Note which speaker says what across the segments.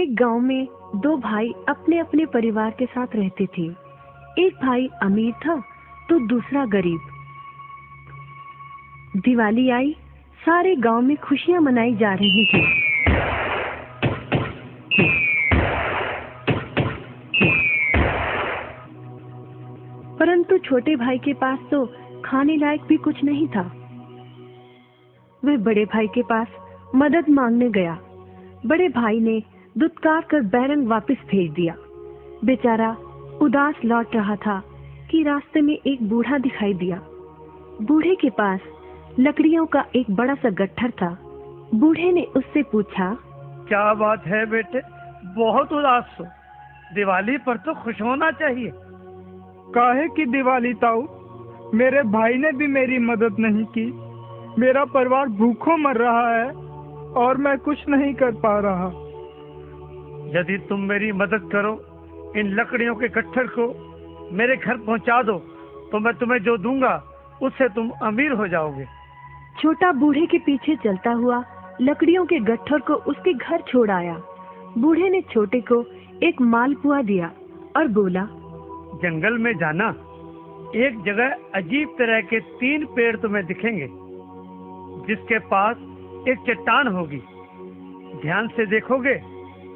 Speaker 1: एक गांव में दो भाई अपने अपने परिवार के साथ रहते थे। एक भाई अमीर था तो दूसरा गरीब। दिवाली आई, सारे गांव में खुशियां मनाई जा रही थी। परंतु छोटे भाई के पास तो खाने लायक भी कुछ नहीं था। वह बड़े भाई के पास मदद मांगने गया। बड़े भाई ने दुत्कार कर बैरंग वापस भेज दिया। बेचारा उदास लौट रहा था कि रास्ते में एक बूढ़ा दिखाई दिया। बूढ़े के पास लकड़ियों का एक बड़ा सा गट्ठर था। बूढ़े ने उससे पूछा,
Speaker 2: क्या बात है बेटे, बहुत उदास हो? दिवाली पर तो खुश होना चाहिए।
Speaker 3: काहे की दिवाली ताऊ, मेरे भाई ने भी मेरी मदद नहीं की। मेरा परिवार भूखों मर रहा है और मैं कुछ नहीं कर पा रहा।
Speaker 2: यदि तुम मेरी मदद करो, इन लकड़ियों के गट्ठर को मेरे घर पहुंचा दो, तो मैं तुम्हें जो दूंगा उससे तुम अमीर हो जाओगे।
Speaker 1: छोटा बूढ़े के पीछे चलता हुआ लकड़ियों के गट्ठर को उसके घर छोड़ आया। बूढ़े ने छोटे को एक मालपुआ दिया और बोला,
Speaker 2: जंगल में जाना, एक जगह अजीब तरह के 3 पेड़ तुम्हें दिखेंगे, जिसके पास एक चट्टान होगी। ध्यान से देखोगे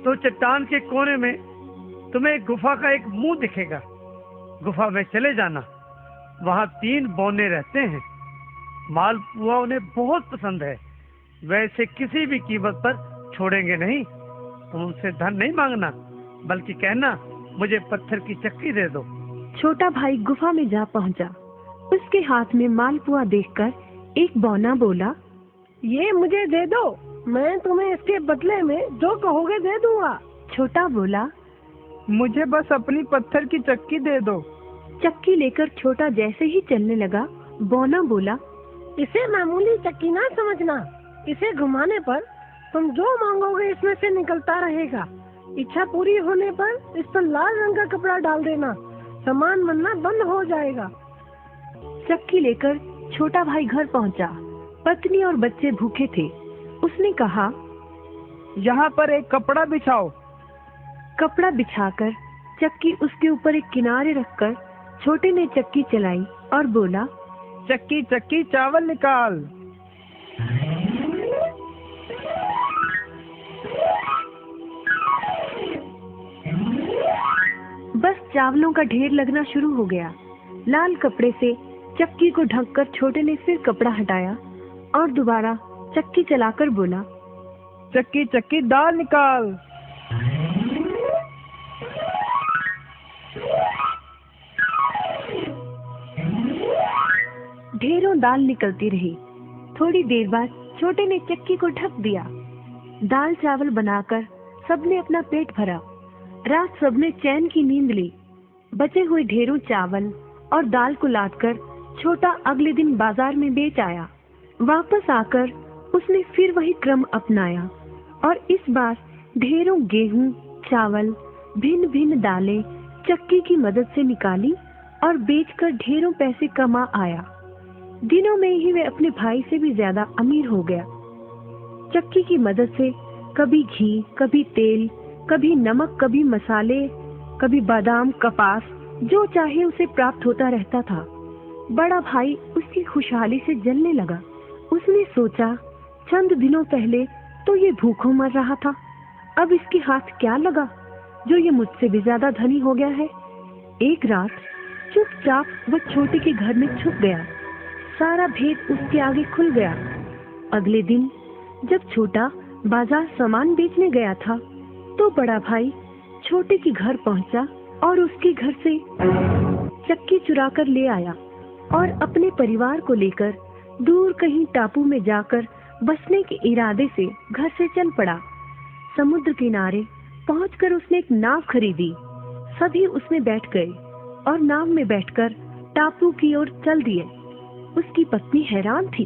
Speaker 2: तो चट्टान के कोने में तुम्हें एक गुफा का एक मुंह दिखेगा। गुफा में चले जाना, वहाँ 3 बौने रहते हैं। मालपुआ उन्हें बहुत पसंद है, वैसे किसी भी कीमत पर छोड़ेंगे नहीं। तुम उनसे धन नहीं मांगना, बल्कि कहना मुझे पत्थर की चक्की दे दो।
Speaker 1: छोटा भाई गुफा में जा पहुंचा। उसके हाथ में मालपुआ देखकर एक बौना बोला,
Speaker 4: ये मुझे दे दो, मैं तुम्हें इसके बदले में जो कहोगे दे दूंगा।
Speaker 1: छोटा बोला,
Speaker 3: मुझे बस अपनी पत्थर की चक्की दे दो।
Speaker 1: चक्की लेकर छोटा जैसे ही चलने लगा, बौना बोला,
Speaker 4: इसे मामूली चक्की ना समझना। इसे घुमाने पर तुम जो मांगोगे इसमें से निकलता रहेगा। इच्छा पूरी होने पर इस पर लाल रंग का कपड़ा डाल देना, सामान बनना बंद हो जाएगा।
Speaker 1: चक्की लेकर छोटा भाई घर पहुंचा। पत्नी और बच्चे भूखे थे। उसने कहा,
Speaker 3: यहाँ पर एक कपड़ा बिछाओ।
Speaker 1: कपड़ा बिछाकर चक्की उसके ऊपर एक किनारे रखकर छोटे ने चक्की चलाई और बोला,
Speaker 3: चक्की चक्की चावल निकाल।
Speaker 1: बस चावलों का ढेर लगना शुरू हो गया। लाल कपड़े से चक्की को ढककर छोटे ने फिर कपड़ा हटाया और दोबारा चक्की चलाकर बोला,
Speaker 3: चक्की चक्की दाल निकाल।
Speaker 1: ढेरों दाल निकलती रही। थोड़ी देर बाद छोटे ने चक्की को ढक दिया। दाल चावल बनाकर सबने अपना पेट भरा। रात सबने चैन की नींद ली। बचे हुए ढेरों चावल और दाल को लादकर छोटा अगले दिन बाजार में बेच आया। वापस आकर उसने फिर वही क्रम अपनाया और इस बार ढेरों गेहूं, चावल, भिन्न भिन्न दालें चक्की की मदद से निकाली और बेचकर ढेरों पैसे कमा आया। दिनों में ही वे अपने भाई से भी ज्यादा अमीर हो गया। चक्की की मदद से कभी घी, कभी तेल, कभी नमक, कभी मसाले, कभी बादाम, कपास, जो चाहे उसे प्राप्त होता रहता था। बड़ा भाई उसकी खुशहाली से जलने लगा। उसने सोचा, चंद दिनों पहले तो ये भूखों मर रहा था, अब इसके हाथ क्या लगा जो ये मुझसे भी ज्यादा धनी हो गया है। एक रात चुपचाप वह छोटे के घर में छुप गया। सारा भेद उसके आगे खुल गया। अगले दिन जब छोटा बाजार सामान बेचने गया था, तो बड़ा भाई छोटे के घर पहुंचा और उसके घर से चक्की चुरा कर ले आया और अपने परिवार को लेकर दूर कहीं टापू में जाकर बसने के इरादे से घर से चल पड़ा। समुद्र किनारे पहुंचकर उसने एक नाव खरीदी। सभी उसमें बैठ गए और नाव में बैठकर टापू की ओर चल दिए। उसकी पत्नी हैरान थी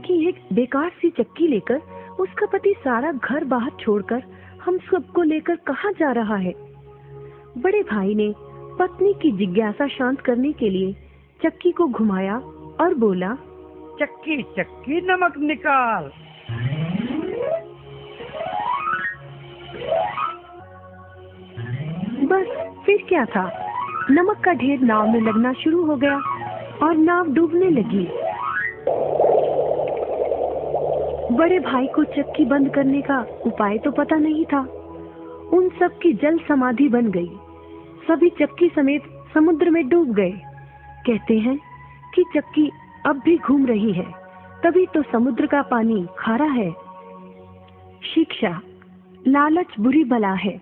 Speaker 1: कि एक बेकार सी चक्की लेकर उसका पति सारा घर बाहर छोड़कर हम सबको लेकर कहाँ जा रहा है। बड़े भाई ने पत्नी की जिज्ञासा शांत करने के लिए चक्की को घुमाया और बोला,
Speaker 2: चक्की चक्की नमक निकाल।
Speaker 1: फिर क्या था, नमक का ढेर नाव में लगना शुरू हो गया और नाव डूबने लगी। बड़े भाई को चक्की बंद करने का उपाय तो पता नहीं था। उन सब की जल समाधि बन गई। सभी चक्की समेत समुद्र में डूब गए। कहते हैं कि चक्की अब भी घूम रही है, तभी तो समुद्र का पानी खारा है। शिक्षा, लालच बुरी बला है।